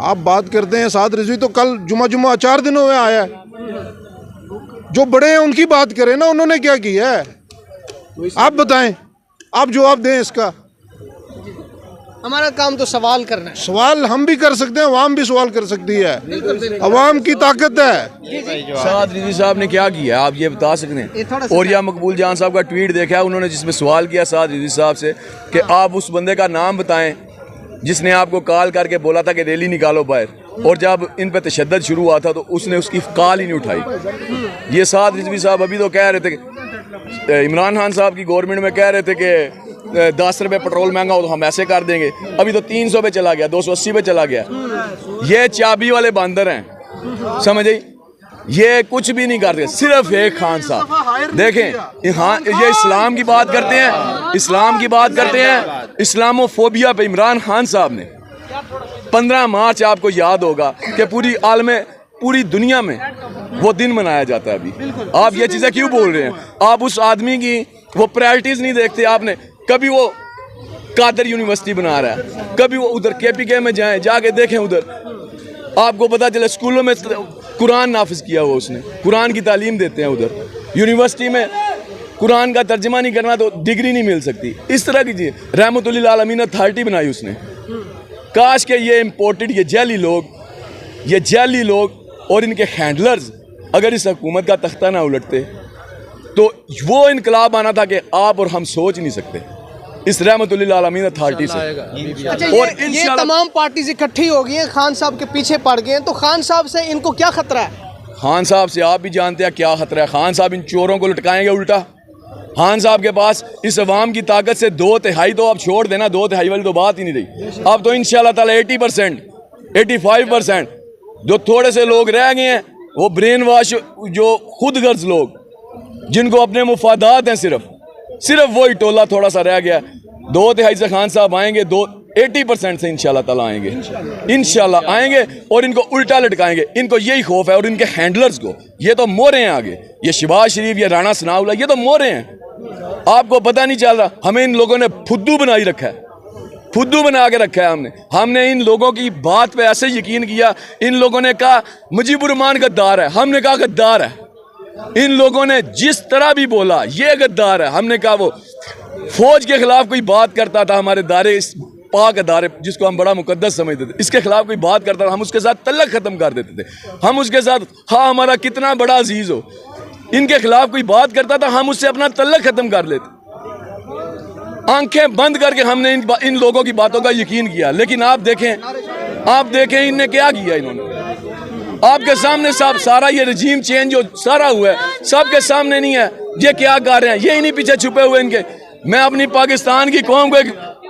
آپ بات کرتے ہیں سعد رضوی تو کل جمعہ 4 دنوں میں آیا ہے. جو بڑے ہیں ان کی بات کریں نا, انہوں نے کیا کیا ہے آپ بتائیں, آپ جواب دیں اس کا. ہمارا کام تو سوال کرنا ہے. سوال ہم بھی کر سکتے ہیں, عوام بھی سوال کر سکتی ہے, عوام کی طاقت ہے. سعد رضوی صاحب نے کیا کیا ہے آپ یہ بتا سکتے ہیں؟ اور یا مقبول جان صاحب کا ٹویٹ دیکھا ہے انہوں نے, جس میں سوال کیا سعد رضوی صاحب سے کہ آپ اس بندے کا نام بتائیں جس نے آپ کو کال کر کے بولا تھا کہ ریلی نکالو باہر, اور جب ان پہ تشدد شروع ہوا تھا تو اس نے اس کی کال ہی نہیں اٹھائی. یہ سعد رضوی صاحب ابھی تو کہہ رہے تھے کہ عمران خان صاحب کی گورنمنٹ میں کہہ رہے تھے کہ 10 روپے پٹرول مہنگا ہو تو ہم ایسے کر دیں گے, ابھی تو 300 پہ چلا گیا, 280 پہ چلا گیا. یہ چابی والے باندر ہیں, سمجھے, یہ کچھ بھی نہیں کرتے, صرف ایک خان صاحب. دیکھیں یہ اسلام کی بات کرتے ہیں, اسلام کی بات کرتے ہیں, اسلامو فوبیا پہ عمران خان صاحب نے 15 مارچ آپ کو یاد ہوگا کہ پوری دنیا میں وہ دن منایا جاتا ہے. ابھی آپ یہ چیزیں کیوں بول رہے ہیں؟ آپ اس آدمی کی وہ پرائرٹیز نہیں دیکھتے. آپ نے کبھی وہ قادر یونیورسٹی بنا رہا ہے, کبھی وہ ادھر KPK میں جائیں, جا کے دیکھیں ادھر, آپ کو پتا چلے اسکولوں میں قرآن نافذ کیا ہوا اس نے, قرآن کی تعلیم دیتے ہیں ادھر. یونیورسٹی میں قرآن کا ترجمہ نہیں کرنا تو ڈگری نہیں مل سکتی. اس طرح کی چیز رحمت للعالمین اتھارٹی بنائی اس نے. کاش کہ یہ امپورٹڈ یہ جعلی لوگ اور ان کے ہینڈلرز اگر اس حکومت کا تختہ نہ الٹتے تو وہ انقلاب آنا تھا کہ آپ اور ہم سوچ نہیں سکتے اس رحمت للعالمین اتھارٹی سے. اور یہ تمام پارٹیز اکٹھی ہو گئی ہیں, خان صاحب کے پیچھے پڑ گئے ہیں, تو خان صاحب سے ان کو کیا خطرہ ہے؟ خان صاحب سے آپ بھی جانتے ہیں کیا خطرہ ہے. خان صاحب ان چوروں کو لٹکائیں گے الٹا. خان صاحب کے پاس اس عوام کی طاقت سے 2/3 تو آپ چھوڑ دینا, 2/3 والی تو بات ہی نہیں رہی. اب تو انشاءاللہ تعالی 80%, 85% جو تھوڑے سے لوگ رہ گئے ہیں وہ برین واش, جو خود غرض لوگ جن کو اپنے مفادات ہیں, صرف وہی ٹولہ تھوڑا سا رہ گیا. 2/3 سے خان صاحب آئیں گے, 80% سے انشاءاللہ تعالی آئیں گے, انشاءاللہ آئیں گے اور ان کو الٹا لٹکائیں گے. ان کو یہی خوف ہے, اور ان کے ہینڈلرز کو, یہ تو مورے ہیں آگے, یہ شہباز شریف, یہ رانا ثناءاللہ, یہ تو مورے ہیں. آپ کو پتہ نہیں چل رہا, ہمیں ان لوگوں نے پھدو بنائی رکھا ہے, پھدو بنا کے رکھا ہے. ہم نے ان لوگوں کی بات پہ ایسے یقین کیا. ان لوگوں نے کہا مجیب الرحمان غدار ہے, ہم نے کہا غدار ہے. ان لوگوں نے جس طرح بھی بولا یہ غدار ہے, ہم نے کہا وہ فوج کے خلاف کوئی بات کرتا تھا, ہمارے دارے اس پاک ادارے جس کو ہم بڑا مقدس سمجھتے تھے, اس کے خلاف کوئی بات کرتا تھا, ہم اس کے ساتھ تعلق ختم کر دیتے تھے. ہم اس کے ساتھ, ہاں ہمارا کتنا بڑا عزیز ہو, ان کے خلاف کوئی بات کرتا تھا, ہم اس سے اپنا تعلق ختم کر لیتے. آنکھیں بند کر کے ہم نے ان لوگوں کی باتوں کا یقین کیا. لیکن آپ دیکھیں ان نے کیا کیا. انہوں نے آپ کے سامنے سارا یہ رجیم چینج جو سارا ہوا ہے سب کے سامنے نہیں ہے. یہ کیا کر رہے ہیں, یہ ہی نہیں پیچھے چھپے ہوئے ان کے. میں اپنی پاکستان کی قوم کو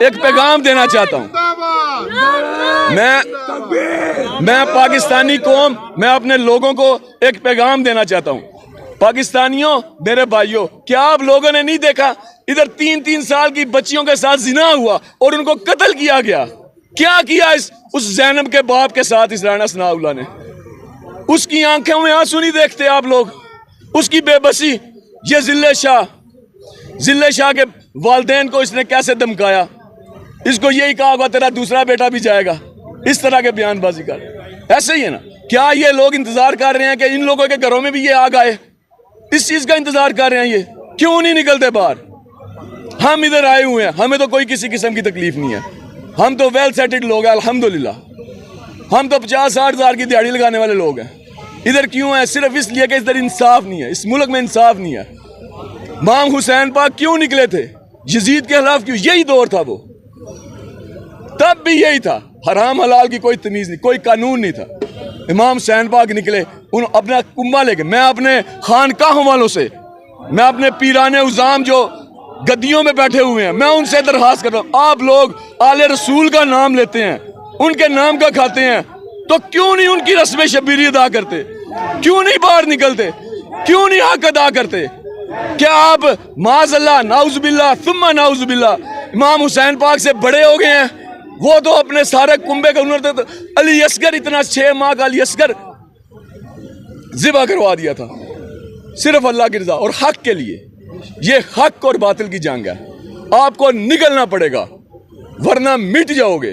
ایک پیغام دینا چاہتا ہوں. میں پاکستانی قوم, میں اپنے لوگوں کو ایک پیغام دینا چاہتا ہوں. پاکستانیوں, میرے بھائیوں, کیا آپ لوگوں نے نہیں دیکھا ادھر 3 سال کی بچیوں کے ساتھ زنا ہوا اور ان کو قتل کیا گیا. کیا کیا اس زینب کے باپ کے ساتھ اس رانا ثناءاللہ نے؟ اس کی آنکھوں میں آنسو نہیں دیکھتے آپ لوگ, اس کی بے بسی. یہ ذلے شاہ کے والدین کو اس نے کیسے دمکایا, اس کو یہی کہا ہوگا تیرا دوسرا بیٹا بھی جائے گا, اس طرح کے بیان بازی کر. ایسے ہی ہے نا. کیا یہ لوگ انتظار کر رہے ہیں کہ ان لوگوں کے گھروں میں بھی یہ آگ آئے؟ اس چیز کا انتظار کر رہے ہیں. یہ کیوں نہیں نکلتے باہر؟ ہم ادھر آئے ہوئے ہیں, ہمیں تو کوئی کسی قسم کی تکلیف نہیں ہے, ہم تو ویل سیٹلڈ لوگ ہیں الحمدللہ. ہم تو 50-60 ہزار کی دیہڑی لگانے والے لوگ ہیں. ادھر کیوں ہیں؟ صرف اس لیے کہ ادھر انصاف نہیں ہے, اس ملک میں انصاف نہیں ہے. امام حسین پاک کیوں نکلے تھے یزید کے خلاف؟ کیوں؟ یہی دور تھا وہ, تب بھی یہی تھا. حرام حلال کی کوئی تمیز نہیں, کوئی قانون نہیں تھا. امام حسین پاک نکلے, اپنا کنبہ لے کے. میں اپنے خانقاہوں والوں سے, میں اپنے پیران عظام جو گدیوں میں بیٹھے ہوئے ہیں, میں ان سے درخواست کر رہا ہوں, آپ لوگ آل رسول کا نام لیتے ہیں, ان کے نام کا کھاتے ہیں, تو کیوں نہیں ان کی رسم شبیری ادا کرتے؟ کیوں نہیں باہر نکلتے؟ کیوں نہیں حق ادا کرتے؟ کیا آپ معاذ اللہ, نعوذ باللہ ثم نعوذ باللہ, امام حسین پاک سے بڑے ہو گئے ہیں؟ وہ تو اپنے سارے کنبے کا ہنر تھے. علی اصغر, اتنا 6 ماہ کا علی اصغر ذبح کروا دیا تھا صرف اللہ کی رضا اور حق کے لیے. یہ حق اور باطل کی جنگ ہے, آپ کو نکلنا پڑے گا ورنہ مٹ جاؤ گے.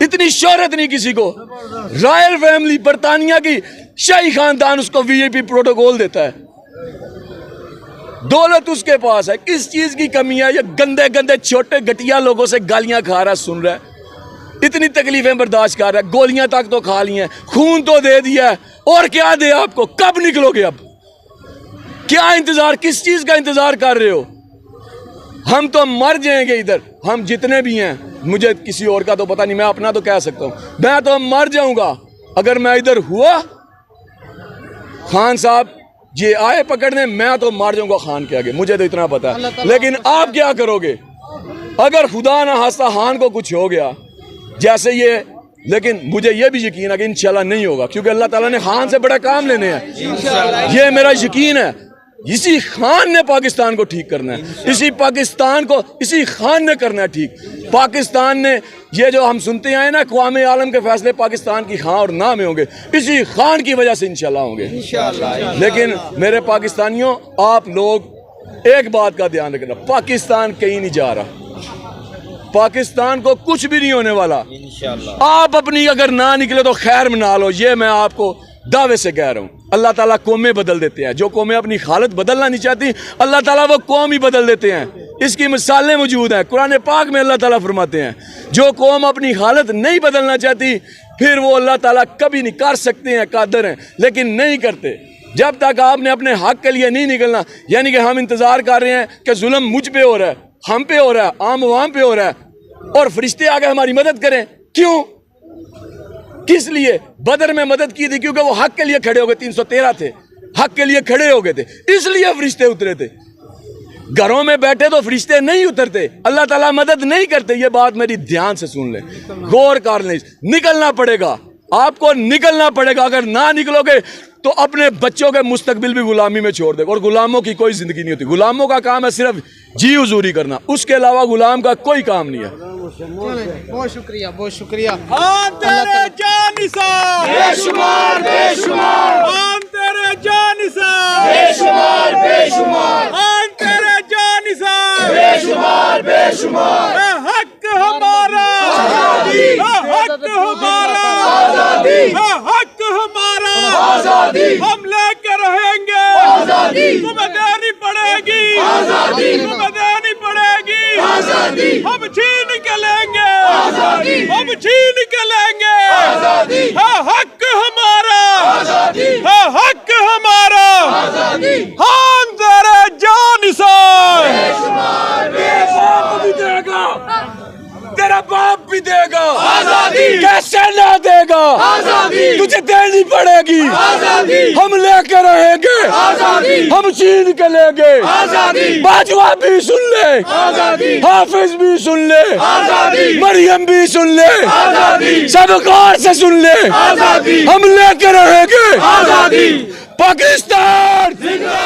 اتنی شہرت نہیں کسی کو. رائل فیملی برطانیہ کی شاہی خاندان اس کو VIP پروٹوکول دیتا ہے. دولت اس کے پاس ہے. کس چیز کی کمی ہے؟ یہ گندے گندے چھوٹے گھٹیا لوگوں سے گالیاں کھا رہا ہے, سن رہا ہے, اتنی تکلیفیں برداشت کر رہا ہے, گولیاں تک تو کھا لی ہیں, خون تو دے دیا ہے, اور کیا دے آپ کو؟ کب نکلو گے؟ اب کیا انتظار, کس چیز کا انتظار کر رہے ہو؟ ہم تو مر جائیں گے ادھر, ہم جتنے بھی ہیں. مجھے کسی اور کا تو پتہ نہیں, میں اپنا تو کہہ سکتا ہوں, میں تو مر جاؤں گا اگر میں ادھر ہوا. خان صاحب یہ آئے پکڑنے, میں تو مر جاؤں گا خان کے آگے, مجھے تو اتنا پتا ہے. لیکن آپ کیا کرو گے اگر خدا نہ خواستہ خان کو کچھ ہو گیا جیسے یہ؟ لیکن مجھے یہ بھی یقین ہے کہ انشاءاللہ نہیں ہوگا, کیونکہ اللہ تعالیٰ نے خان سے بڑا کام لینے ہیں. یہ میرا یقین ہے. اسی خان نے پاکستان کو ٹھیک کرنا ہے, اسی پاکستان کو اسی خان نے کرنا ہے ٹھیک. پاکستان نے یہ جو ہم سنتے آئے نا, اقوام عالم کے فیصلے پاکستان کی خان اور نام میں ہوں گے, اسی خان کی وجہ سے انشاءاللہ ہوں گے. لیکن میرے پاکستانیوں, آپ لوگ ایک بات کا دھیان رکھنا, پاکستان کہیں نہیں جا رہا, پاکستان کو کچھ بھی نہیں ہونے والا. آپ اپنی اگر نہ نکلے تو خیر منا لو, یہ میں آپ کو دعوے سے کہہ رہا ہوں. اللہ تعالیٰ قومیں بدل دیتے ہیں, جو قومیں اپنی حالت بدلنا نہیں چاہتی اللہ تعالیٰ وہ قوم ہی بدل دیتے ہیں. اس کی مثالیں موجود ہیں قرآن پاک میں. اللہ تعالیٰ فرماتے ہیں جو قوم اپنی حالت نہیں بدلنا چاہتی پھر وہ اللہ تعالیٰ کبھی نہیں کر سکتے ہیں, قادر ہیں, لیکن نہیں کرتے. جب تک آپ نے اپنے حق کے لیے نہیں نکلنا, یعنی کہ ہم انتظار کر رہے ہیں کہ ظلم مجھ پہ ہو رہا ہے, ہم پہ ہو رہا ہے, عام عوام پہ ہو رہا ہے, اور فرشتے آگے ہماری مدد کریں. کیوں؟ کس لیے؟ بدر میں مدد کی تھی کیونکہ وہ حق کے لیے کھڑے ہو گئے, 313 تھے, حق کے لیے کھڑے ہو گئے تھے, اس لیے فرشتے اترے تھے. گھروں میں بیٹھے تو فرشتے نہیں اترتے, اللہ تعالیٰ مدد نہیں کرتے. یہ بات میری دھیان سے سن لیں, غور کر لیں. نکلنا پڑے گا, آپ کو نکلنا پڑے گا. اگر نہ نکلو گے تو اپنے بچوں کے مستقبل بھی غلامی میں چھوڑ دے گا, اور غلاموں کی کوئی زندگی نہیں ہوتی. غلاموں کا کام ہے صرف جی حضوری کرنا, اس کے علاوہ غلام کا کوئی کام نہیں ہے. بہت شکریہ, بہت شکریہ. تیرے جان نثار بے شمار بے شمار, تیرے جان نثار بے شمار بے شمار, تیرے جان نثار بے شمار بے شمار. حق ہمارا آزادی, حق ہمارا آزادی, حق ہمارا آزادی, ہم لے کے رہیں گے آزادی, تمہیں دینی پڑے گی آزادی, تمہیں دینی پڑے گی آزادی, ہم چھین کے لیں گے آزادی, ہم چھین کے لیں گے آزادی. حق ہمارا آزادی, حق ہمارا آزادی. ہاں تیرے جان نثار بے شمار بے شمار بھی دے گا, تیرا باپ بھی دے گا آزادی, کیسے نہ دے گا آزادی, تجھے دینی پڑے گی آزادی, ہم لے کے رہیں گے آزادی, ہم چھین کے لیں گے آزادی, باجوہ بھی سن لے آزادی, حافظ بھی سن لے آزادی, مریم بھی سن لے آزادی, سب غور سے سن لے آزادی, ہم لے کے رہیں گے آزادی. پاکستان زندہ